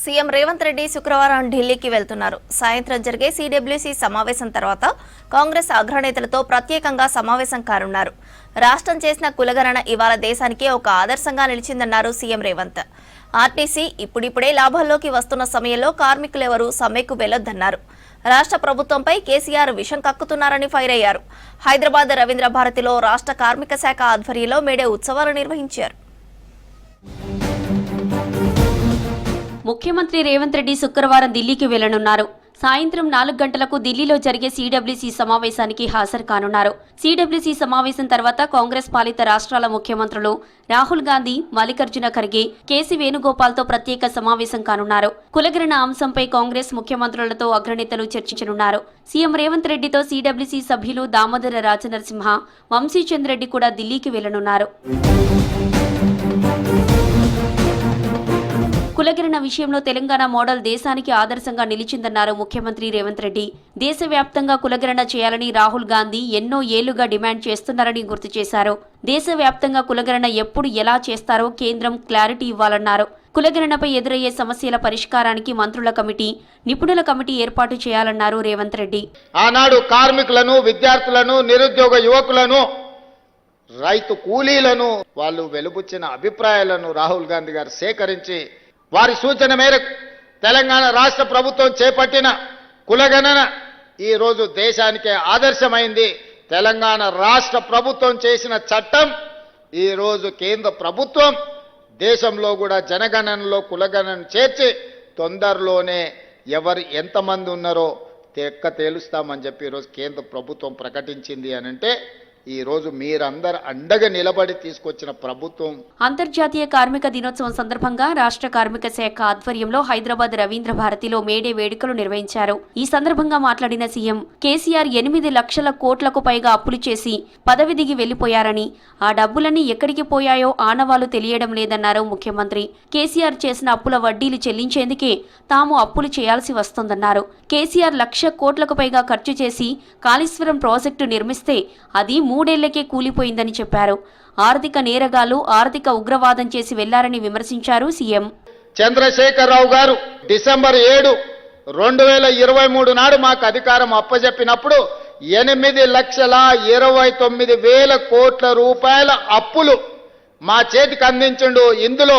CM Revanth Reddy శుక్రవారం ఢిల్లీకి వెళ్తున్నారు. సాయంత్రం జరిగే సిడబ్ల్యూసీ సమావేశం తర్వాత కాంగ్రెస్ అగ్రనేతలతో ప్రత్యేకంగా సమావేశం కానున్నారు. రాష్ట్రం చేసిన కులగణన ఇవాళ దేశానికే ఒక ఆదర్శంగా నిలిచిందన్నారు సీఎం రేవంత్. ఆర్టీసీ ఇప్పుడిప్పుడే లాభాల్లోకి వస్తున్న సమయంలో కార్మికులెవరూ సమ్మెకు వెళ్లొద్దన్నారు. రాష్ట్ర ప్రభుత్వంపై కేసీఆర్ విషం కక్కుతున్నారని ఫైర్ అయ్యారు. హైదరాబాద్ రవీంద్ర భారతిలో రాష్ట్ర కార్మిక శాఖ ఆధ్వర్యంలో మేడే ఉత్సవాలు నిర్వహించారు. ముఖ్యమంత్రి రేవంత్ రెడ్డి శుక్రవారం ఢిల్లీకి వెళ్లనున్నారు. సాయంత్రం 4 గంటలకు ఢిల్లీలో జరిగే సిడబ్ల్యూసీ సమావేశానికి హాజరు కానున్నారు. సిడబ్ల్యూసీ సమావేశం తర్వాత కాంగ్రెస్ పాలిత రాష్ట్రాల ముఖ్యమంత్రులు రాహుల్ గాంధీ, మల్లికార్జున ఖర్గే, కేసీ వేణుగోపాల్తో ప్రత్యేక సమావేశం కానున్నారు. కులగణన అంశంపై కాంగ్రెస్ ముఖ్యమంత్రులతో అగ్రనేతలు చర్చించనున్నారు. సీఎం రేవంత్ రెడ్డితో సిడబ్ల్యూసీ సభ్యులు దామోదర రాజనరసింహ, వంశీచంద్ రెడ్డి కూడా ఢిల్లీకి వెళ్లనున్నారు. కులగణన విషయంలో తెలంగాణ మోడల్ దేశానికి ఆదర్శంగా నిలిచిందన్నారు ముఖ్యమంత్రి రేవంత్ రెడ్డి. దేశవ్యాప్తంగా కులగణన చేయాలని రాహుల్ గాంధీ ఎన్నో ఏళ్లుగా డిమాండ్ చేస్తున్నారని గుర్తు చేశారు. దేశవ్యాప్తంగా కులగణన ఎప్పుడు ఎలా చేస్తారో కేంద్రం క్లారిటీ ఇవ్వాలన్నారు. కులగణనపై ఎదురయ్యే సమస్యల పరిష్కారానికి మంత్రుల కమిటీ, నిపుణుల కమిటీ ఏర్పాటు చేయాలన్నారు రేవంత్ రెడ్డి. ఆనాడు కార్మికులను, విద్యార్థులను, నిరుద్యోగ యువకులను, రైతు కూలీలను, వాళ్ళు వెలుబుచ్చిన అభిప్రాయాలను రాహుల్ గాంధీ గారు సేకరించి వారి సూచన మేరకు తెలంగాణ రాష్ట్ర ప్రభుత్వం చేపట్టిన కులగణన ఈ రోజు దేశానికే ఆదర్శమైంది. తెలంగాణ రాష్ట్ర ప్రభుత్వం చేసిన చట్టం ఈ రోజు కేంద్ర ప్రభుత్వం దేశంలో కూడా జనగణనలో కులగణన చేర్చి తొందరలోనే ఎవరు ఎంతమంది ఉన్నారో తేలుస్తామని చెప్పి ఈరోజు కేంద్ర ప్రభుత్వం ప్రకటించింది అనంటే ఈ రోజు మీరందరూ అండగా నిలబడి తీసుకొచ్చిన ప్రభుత్వం. అంతర్జాతీయ కార్మిక దినోత్సవం సందర్భంగా రాష్ట్ర కార్మిక శాఖ ఆధ్వర్యంలో హైదరాబాద్ రవీంద్ర భారతిలో మేడే వేడుకలు నిర్వహించారు. ఈ సందర్భంగా మాట్లాడిన సీఎం కేసీఆర్ 8 లక్షల కోట్లకు పైగా అప్పులు చేసి పదవి దిగి వెళ్లిపోయారని, ఆ డబ్బులన్నీ ఎక్కడికి పోయాయో ఆనవాళ్లు తెలియడం లేదన్నారు ముఖ్యమంత్రి. కేసీఆర్ చేసిన అప్పుల వడ్డీలు చెల్లించేందుకే తాము అప్పులు చేయాల్సి వస్తోందన్నారు. కేసీఆర్ 1 లక్ష కోట్లకు పైగా ఖర్చు చేసి కాళేశ్వరం ప్రాజెక్టు నిర్మిస్తే అది 3 ఏళ్లకే కూలిపోయిందని చెప్పారు. ఆర్థిక నేరగాళ్లు ఆర్థిక ఉగ్రవాదం చేసి వెళ్లారని విమర్శించారు సీఎం. చంద్రశేఖరరావు గారు డిసెంబర్ 7, 2023 నాడు మాకు అధికారం అప్పజెప్పినప్పుడు 8,29,000 కోట్ల రూపాయల అప్పులు మా చేతికి అందించిండు. ఇందులో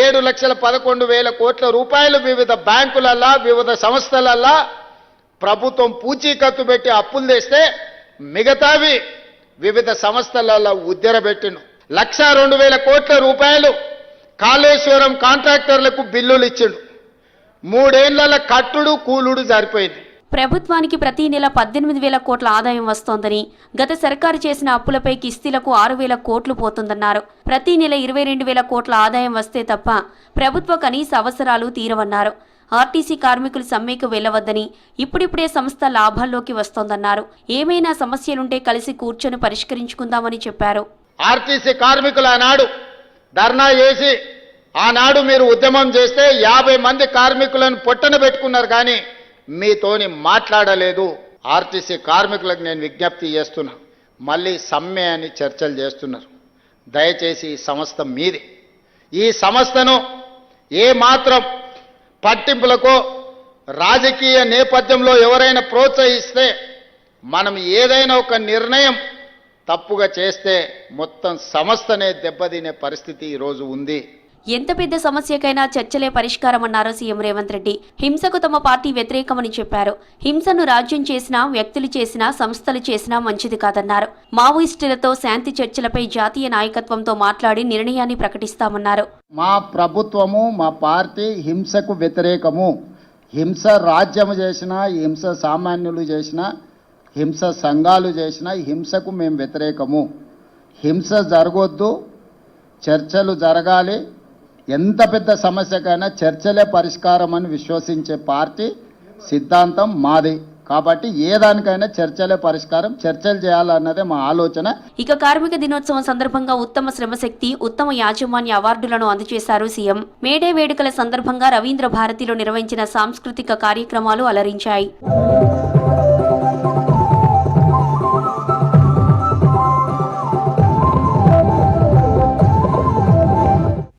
7,11,000 కోట్ల రూపాయలు వివిధ బ్యాంకులల్లా, వివిధ సంస్థలల్లా ప్రభుత్వం పూచీకత్తు పెట్టి అప్పులు తెస్తే మిగతావి వివిధ సంస్థలలో ఉద్దరబెట్టిను. 1,02,000 కోట్ల రూపాయలు కాళేశ్వరం కాంట్రాక్టర్లకు బిల్లులు ఇచ్చిండు. 3 ఏళ్ల కట్టుడు కూలుడు సరిపోయింది. ప్రభుత్వానికి ప్రతి నెల 18,000 కోట్ల ఆదాయం వస్తోందని, గత సర్కారు చేసిన అప్పులపై కిస్తీలకు 6,000 కోట్లు పోతుందన్నారు. ప్రతి నెల 22,000 కోట్ల ఆదాయం వస్తే తప్ప ప్రభుత్వ కనీస అవసరాలు తీరవన్నారు. ఆర్టీసీ కార్మికులు సమ్మెకు వెళ్లవద్దని, ఇప్పుడిప్పుడే సంస్థ లాభాల్లోకి వస్తోందన్నారు. ఏమైనా సమస్యలుంటే కలిసి కూర్చొని పరిష్కరించుకుందామని చెప్పారు. ఆర్టీసీ కార్మికులు ఆనాడు ధర్నా చేసి ఆనాడు మీరు ఉద్యమం చేస్తే 50 మంది కార్మికులను పొట్టన పెట్టుకున్నారు, కానీ మీతోని మాట్లాడలేదు. ఆర్టీసీ కార్మికులకు నేను విజ్ఞప్తి చేస్తున్నా, మళ్ళీ సమ్మె అని చర్చలు చేస్తున్నారు. దయచేసి ఈ సంస్థ మీది. ఈ సంస్థను ఏ మాత్రం పట్టింపులకో రాజకీయ నేపథ్యంలో ఎవరైనా ప్రోత్సహిస్తే, మనం ఏదైనా ఒక నిర్ణయం తప్పుగా చేస్తే మొత్తం సంస్థనే దెబ్బతినే పరిస్థితి ఈరోజు ఉంది. ఎంత పెద్ద సమస్యకైనా చర్చలే పరిష్కారమన్నారు సీఎం రేవంత్ రెడ్డి. హింసకు తమ పార్టీ వ్యతిరేకమని చెప్పారు. హింసను రాజ్యం చేసినా, వ్యక్తులు చేసినా, సంస్థలు చేసినా మంచిది కాదన్నారు. మావోయిస్టులతో శాంతి చర్చలపై జాతీయ నాయకత్వంతో మాట్లాడి నిర్ణయాన్ని ప్రకటిస్తామన్నారు. మా ప్రభుత్వము, మా పార్టీ హింసకు వ్యతిరేకము. హింస రాజ్యం చేసినా, హింస సామాన్యులు చేసినా, హింస సంఘాలు చేసినా హింసకు మేము వ్యతిరేకము. హింస జరగొద్దు, చర్చలు జరగాలి. ఎంత పెద్ద సమస్యకైనా చర్చలే పరిష్కారం అని విశ్వసించే పార్టీ సిద్ధాంతం మాది. కాబట్టి ఏ దానికైనా చర్చలే పరిష్కారం, చర్చలు చేయాలన్నదే మా ఆలోచన. ఇక కార్మిక దినోత్సవం సందర్భంగా ఉత్తమ శ్రమశక్తి, ఉత్తమ యాజమాన్య అవార్డులను అందజేశారు సీఎం. మేడే వేడుకల సందర్భంగా రవీంద్ర భారతిలో నిర్వహించిన సాంస్కృతిక కార్యక్రమాలు అలరించాయి.